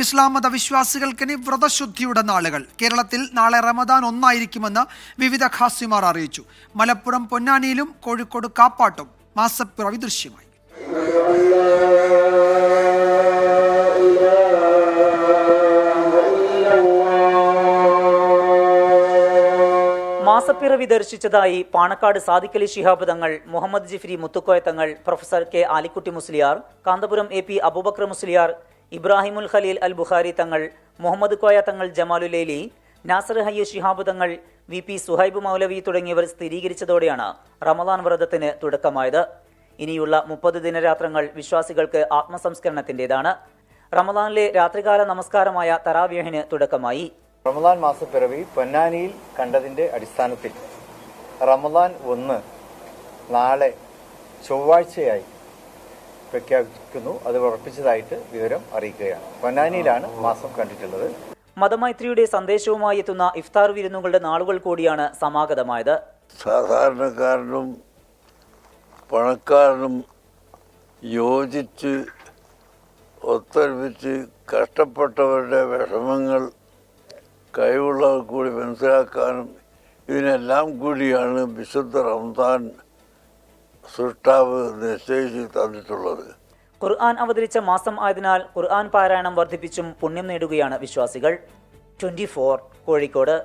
ഇസ്ലാം മത വിശ്വാസികൾക്കിനി വ്രതശുദ്ധിയുടെ നാളുകൾ. കേരളത്തിൽ നാളെ റമദാൻ 1 വിവിധ ഖാസിമാർ അറിയിച്ചു. മലപ്പുറം പൊന്നാനിയിലും കോഴിക്കോട് കാപ്പാട്ടും മാസപ്പിറവി ദൃശ്യമായി. മാസപ്പിറവി ദർശിച്ചതായി Panakkad Sadiqali Shihab Thangal, Muhammad Jifri Muthukkoya Thangal, professor K Alikutty Musliyar, Kanthapuram AP Abubakar Musliyar, Ibrahimul Khalil Al Bukhari Thangal, Muhammad Koya Thangal, ജമാലുലൈലി, Nasar ഹയ്യ Shihab Thangal, VP Suhaib മൗലവി തുടങ്ങിയവർ സ്ഥിരീകരിച്ചതോടെയാണ് റമദാൻ വ്രതത്തിന് തുടക്കമായത്. ഇനിയുള്ള 30 ദിനരാത്രങ്ങൾ വിശ്വാസികൾക്ക് ആത്മസംസ്കരണത്തിൻ്റെതാണ്. റമദാനിലെ രാത്രികാല നമസ്കാരമായ തറാവീഹിന് തുടക്കമായി. റമദാൻ മാസപ്പിറവി പൊന്നാനിയിൽ കണ്ടതിൻ്റെ അടിസ്ഥാനത്തിൽ റമദാൻ 1 നാളെ ചൊവ്വാഴ്ചയായി പ്രഖ്യാപിക്കുന്നു. അത് ഉറപ്പിച്ചതായിട്ട് വിവരം അറിയിക്കുകയാണ്. പൊന്നാനിയിലാണ് മാസം കണ്ടിട്ടുള്ളത്. മതമൈത്രിയുടെ സന്ദേശവുമായി എത്തുന്ന ഇഫ്താർ വിരുന്നുകളുടെ നാളുകൾ കൂടിയാണ് സമാഗതമായത്. സാധാരണക്കാരനും പണക്കാരനും യോജിച്ച് ഒത്തൊരുമിച്ച് കഷ്ടപ്പെട്ടവരുടെ വിഷമങ്ങൾ കഴിവുള്ളവർ കൂടി മനസ്സിലാക്കാനും ഇതിനെല്ലാം കൂടിയാണ് വിശുദ്ധ റമദാൻ സൃഷ്ടാവ് നിശ്ചയിച്ച് തന്നിട്ടുള്ളത്. ഖുർആൻ അവതരിച്ച മാസം ആയതിനാൽ ഖുർആൻ പാരായണം വർദ്ധിപ്പിച്ചും പുണ്യം നേടുകയാണ് വിശ്വാസികൾ. 24 കോഴിക്കോട്.